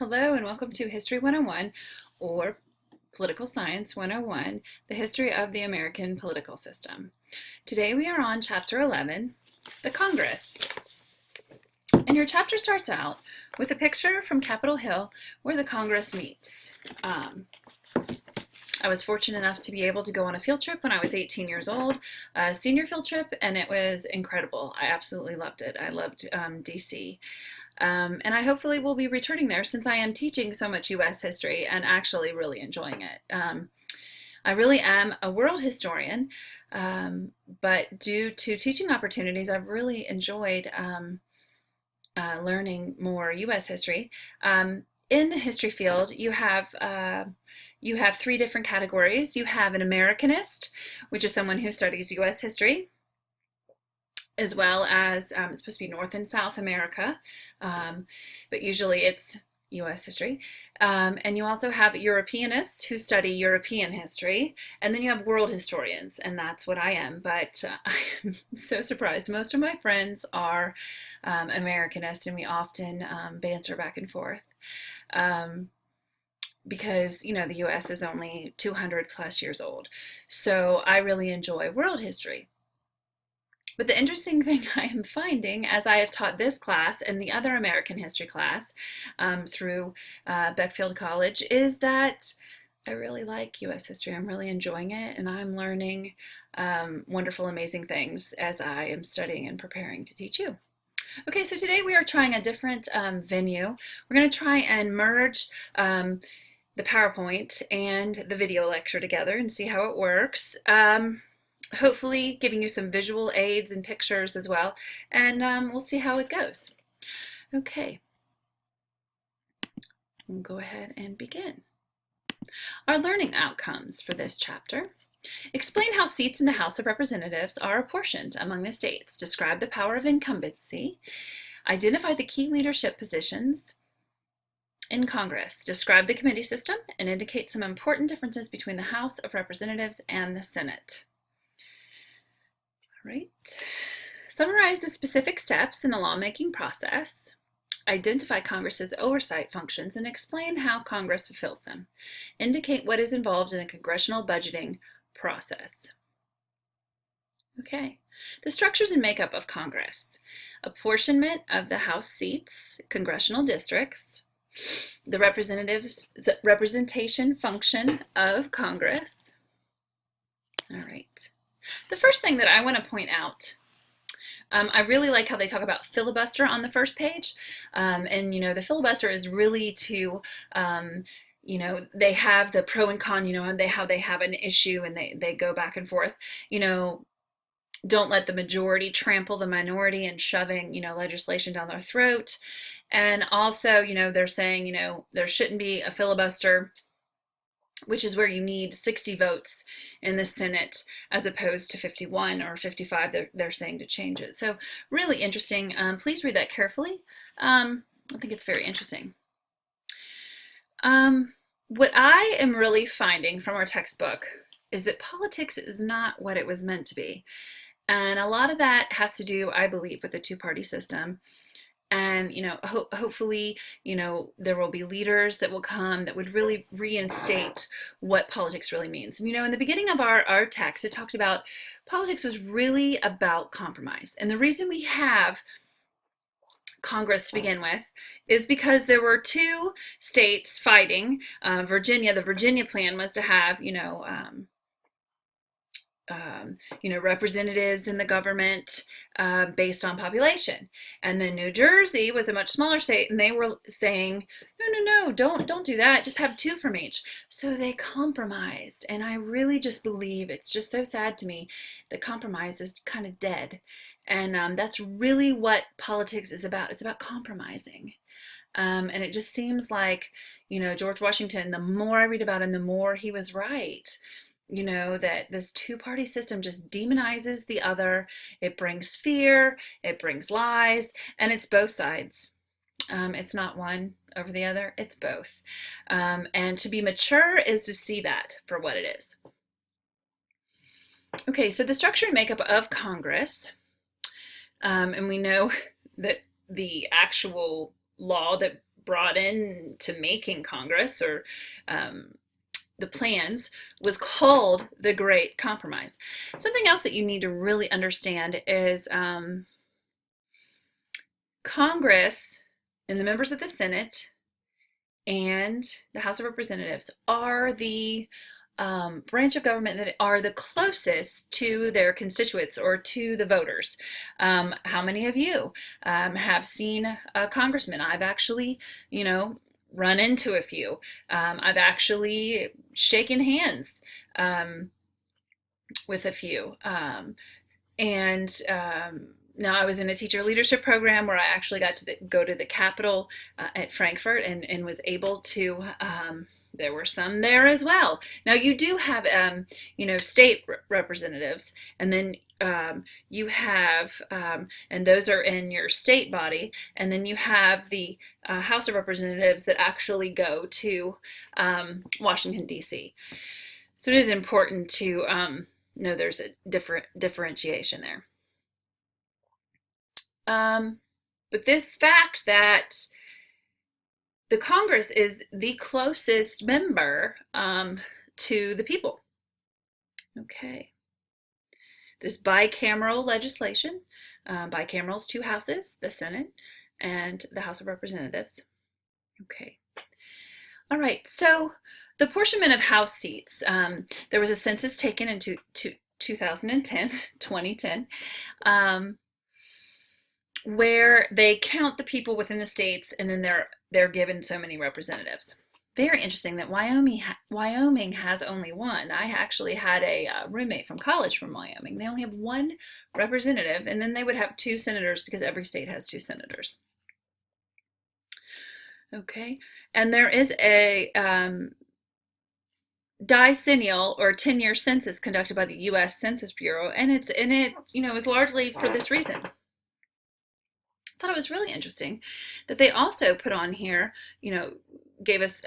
Hello and welcome to History 101 or Political Science 101, the history of the American political system. Today we are on Chapter 11, the Congress. And your chapter starts out with a picture from Capitol Hill where the Congress meets. I was fortunate enough to be able to go on a field trip when I was 18 years old, a senior field trip, and it was incredible. I absolutely loved it. I loved DC. And I hopefully will be returning there since I am teaching so much U.S. history and actually really enjoying it. I really am a world historian, but due to teaching opportunities, I've really enjoyed learning more U.S. history. In the history field, you have three different categories. You have an Americanist, which is someone who studies U.S. history, as well as it's supposed to be North and South America, but usually it's U.S. history. And you also have Europeanists who study European history, and then you have world historians, and that's what I am. But I'm so surprised. Most of my friends are Americanists, and we often banter back and forth. Because, you know, the U.S. is only 200 plus years old. So I really enjoy world history. But the interesting thing I am finding as I have taught this class and the other American history class through Beckfield College is that I really like U.S. history. I'm really enjoying it, and I'm learning wonderful, amazing things as I am studying and preparing to teach you. Okay, so today we are trying a different venue. We're going to try and merge the PowerPoint and the video lecture together and see how it works. Hopefully giving you some visual aids and pictures as well, and we'll see how it goes. Okay, we'll go ahead and begin. Our learning outcomes for this chapter. Explain how seats in the House of Representatives are apportioned among the states. Describe the power of incumbency. Identify the key leadership positions in Congress. Describe the committee system and indicate some important differences between the House of Representatives and the Senate. All right. Summarize the specific steps in the lawmaking process. Identify Congress's oversight functions and explain how Congress fulfills them. Indicate what is involved in a congressional budgeting process. Okay. The structures and makeup of Congress. Apportionment of the House seats, congressional districts, the representation function of Congress. All right. The first thing that I want to point out, I really like how they talk about filibuster on the first page. And, you know, the filibuster is really to, you know, they have the pro and con, you know, and how they have an issue and they go back and forth, you know, don't let the majority trample the minority and shoving, you know, legislation down their throat. And also, you know, they're saying, you know, there shouldn't be a filibuster, which is where you need 60 votes in the Senate as opposed to 51 or 55. They're saying to change it. So really interesting. Please read that carefully. I think it's very interesting. What I am really finding from our textbook is that politics is not what it was meant to be. And a lot of that has to do, I believe, with the two-party system. And, you know, hopefully, you know, there will be leaders that will come that would really reinstate what politics really means. And, you know, in the beginning of our text, it talked about politics was really about compromise. And the reason we have Congress to begin with is because there were two states fighting. Virginia, the Virginia plan was to have, you know, representatives in the government based on population. And then New Jersey was a much smaller state, and they were saying, no, don't do that. Just have two from each. So they compromised. And I really just believe, it's just so sad to me that compromise is kind of dead. And that's really what politics is about. It's about compromising. And it just seems like, you know, George Washington, the more I read about him, the more he was right. You know, that this two-party system just demonizes the other. It brings fear, it brings lies, and it's both sides. It's not one over the other, it's both. And to be mature is to see that for what it is. Okay, so the structure and makeup of Congress, and we know that the actual law that brought in to making Congress, or the plans, was called the Great Compromise. Something else that you need to really understand is Congress and the members of the Senate and the House of Representatives are the branch of government that are the closest to their constituents or to the voters. How many of you have seen a congressman? I've actually, run into a few. I've actually shaken hands with a few. Now I was in a teacher leadership program where I actually got to go to the Capitol at Frankfurt, and was able to, there were some there as well. Now you do have, state representatives, and then you have, and those are in your state body, and then you have the House of Representatives that actually go to Washington, D.C. So it is important to know there's a differentiation there. But this fact that the Congress is the closest member to the people. Okay. There's bicameral legislation. Bicameral is 2 houses, the Senate and the House of Representatives. Okay. All right, so the apportionment of House seats. There was a census taken in 2010, where they count the people within the states, and then they're given so many representatives. Very interesting that Wyoming has only one. I actually had a roommate from college from Wyoming. They only have 1 representative, and then they would have 2 senators because every state has 2 senators. Okay, and there is a decennial or 10-year census conducted by the U.S. Census Bureau, and it is largely for this reason. Thought it was really interesting that they also put on here, gave us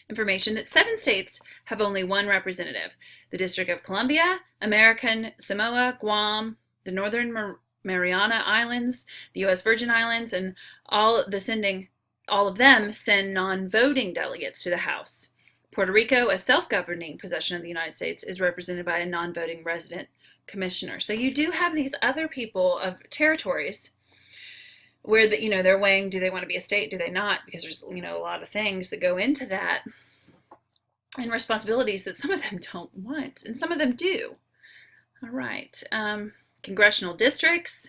information that 7 states have only 1 representative: the District of Columbia, American Samoa, Guam, the Northern Mariana Islands, the U.S. Virgin Islands, and all of them send non-voting delegates to the House. Puerto Rico, a self-governing possession of the United States, is represented by a non-voting resident commissioner. So you do have these other people of territories where they're weighing, do they want to be a state, do they not? Because there's a lot of things that go into that, and responsibilities that some of them don't want, and some of them do. All right, congressional districts.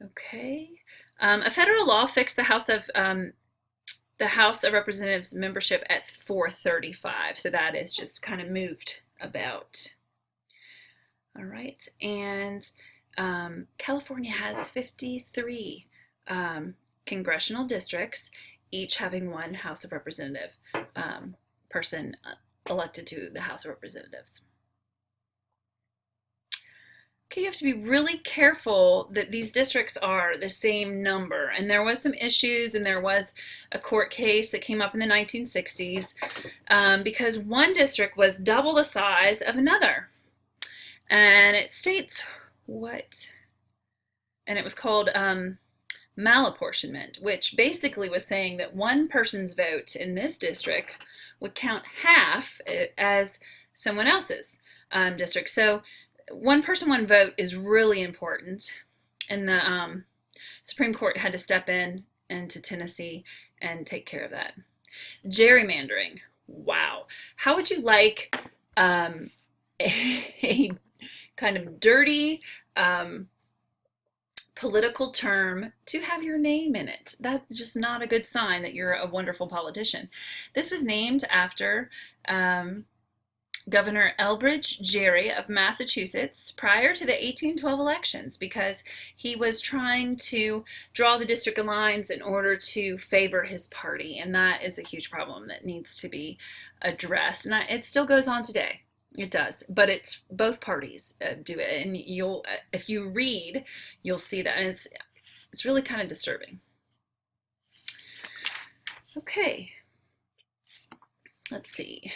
Okay, a federal law fixed the House of Representatives membership at 435, so that is just kind of moved about. All right, and California has 53 congressional districts, each having 1 House of Representative person elected to the House of Representatives. Okay, you have to be really careful that these districts are the same number. And there was some issues, and there was a court case that came up in the 1960s because one district was double the size of another. And it states what? And it was called malapportionment, which basically was saying that one person's vote in this district would count half as someone else's district. So 1 person, 1 vote is really important, and the Supreme Court had to step in into Tennessee and take care of that. Gerrymandering. Wow. How would you like a kind of dirty political term to have your name in it? That's just not a good sign that you're a wonderful politician. This was named after Governor Elbridge Gerry of Massachusetts prior to the 1812 elections, because he was trying to draw the district lines in order to favor his party, and that is a huge problem that needs to be addressed. And it still goes on today. It does, but it's both parties do it, and if you read, you'll see that, and it's really kind of disturbing. Okay, let's see.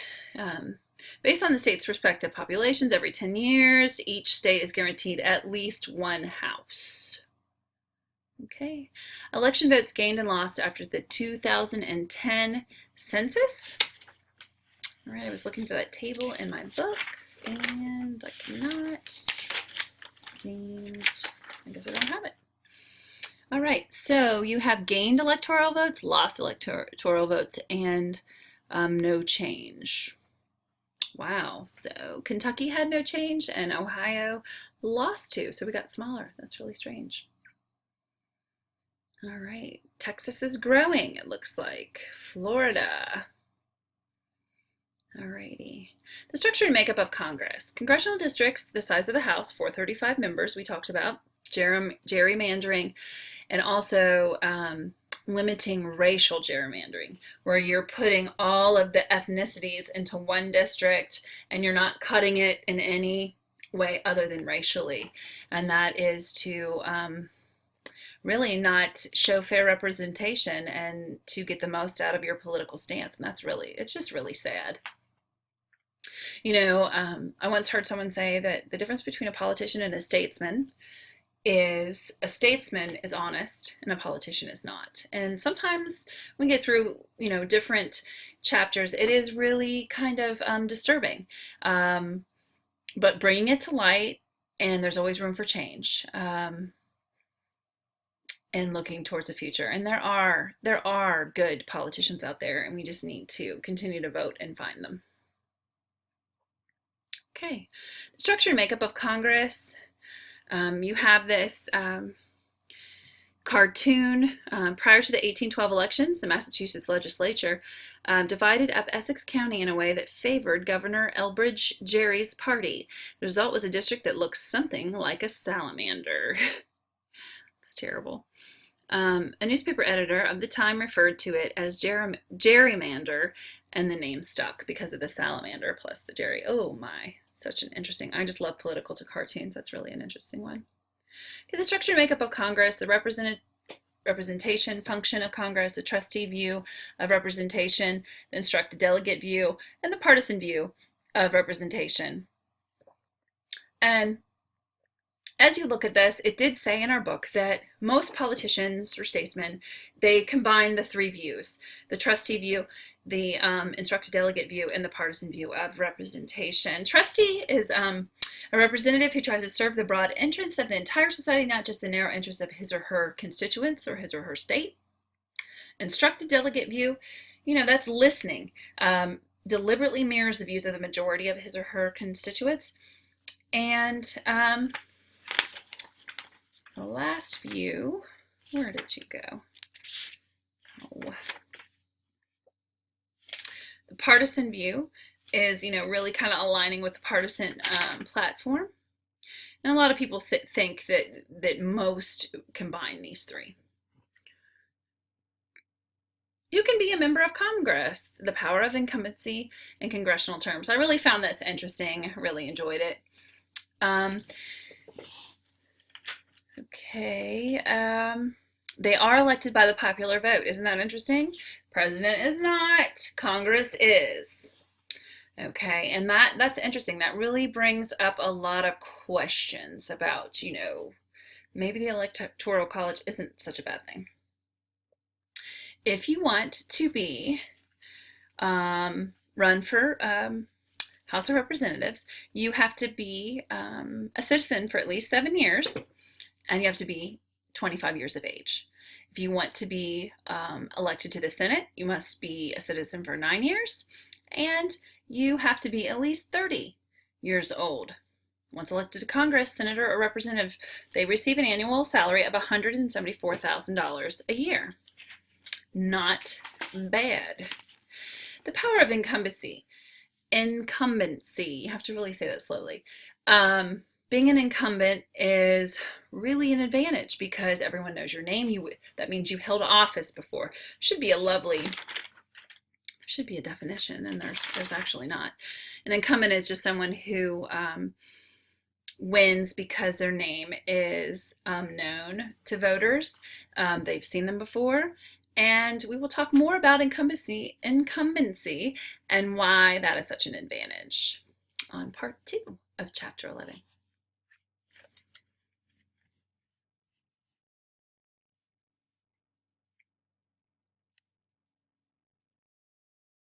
Based on the state's respective populations, every 10 years, each state is guaranteed at least 1 house. Okay. Election votes gained and lost after the 2010 census. All right, I was looking for that table in my book, and I cannot seem. I guess I don't have it. All right, so you have gained electoral votes, lost electoral votes, and no change. Wow, so Kentucky had no change, and Ohio lost 2, so we got smaller. That's really strange. All right, Texas is growing, it looks like. Florida. All righty. The structure and makeup of Congress. Congressional districts, the size of the House, 435 members, we talked about. Gerrymandering, and also limiting racial gerrymandering, where you're putting all of the ethnicities into one district and you're not cutting it in any way other than racially. And that is to really not show fair representation and to get the most out of your political stance. And that's really, it's just really sad. You know, I once heard someone say that the difference between a politician and a statesman is a statesman is honest and a politician is not. And sometimes we get through, you know, different chapters, it is really kind of disturbing. But bringing it to light, and there's always room for change. And looking towards the future. And there are good politicians out there, and we just need to continue to vote and find them. Okay, the structure and makeup of Congress. You have this cartoon. Prior to the 1812 elections, the Massachusetts legislature divided up Essex County in a way that favored Governor Elbridge Gerry's party. The result was a district that looks something like a salamander. It's terrible. A newspaper editor of the time referred to it as gerrymander, and the name stuck because of the salamander plus the Jerry. Oh my, such an interesting, I just love political cartoons. That's really an interesting one. Okay, the structure and makeup of Congress, the representation function of Congress, the trustee view of representation, the instructed delegate view, and the partisan view of representation. And as you look at this, it did say in our book that most politicians or statesmen, they combine the 3 views: the trustee view, the instructed delegate view, and the partisan view of representation. Trustee is a representative who tries to serve the broad interests of the entire society, not just the narrow interests of his or her constituents or his or her state. Instructed delegate view, you know, that's listening, deliberately mirrors the views of the majority of his or her constituents. And the last view, where did you go? Oh. The partisan view is, you know, really kind of aligning with the partisan platform. And a lot of people think that most combine these 3. You can be a member of Congress, the power of incumbency and congressional terms. I really found this interesting, really enjoyed it. Okay, they are elected by the popular vote. Isn't that interesting? President is not, Congress is. Okay, and that's interesting. That really brings up a lot of questions about, you know, maybe the Electoral College isn't such a bad thing. If you want to be run for House of Representatives, you have to be a citizen for at least 7 years, and you have to be 25 years of age. If you want to be elected to the Senate, you must be a citizen for 9 years, and you have to be at least 30 years old. Once elected to Congress, senator or representative, they receive an annual salary of $174,000 a year. Not bad. The power of incumbency. Incumbency, you have to really say that slowly. Being an incumbent is really an advantage because everyone knows your name. That means you held office before. Should be a definition, and there's actually not. An incumbent is just someone who wins because their name is known to voters. They've seen them before, and we will talk more about incumbency and why that is such an advantage on part 2 of chapter 11.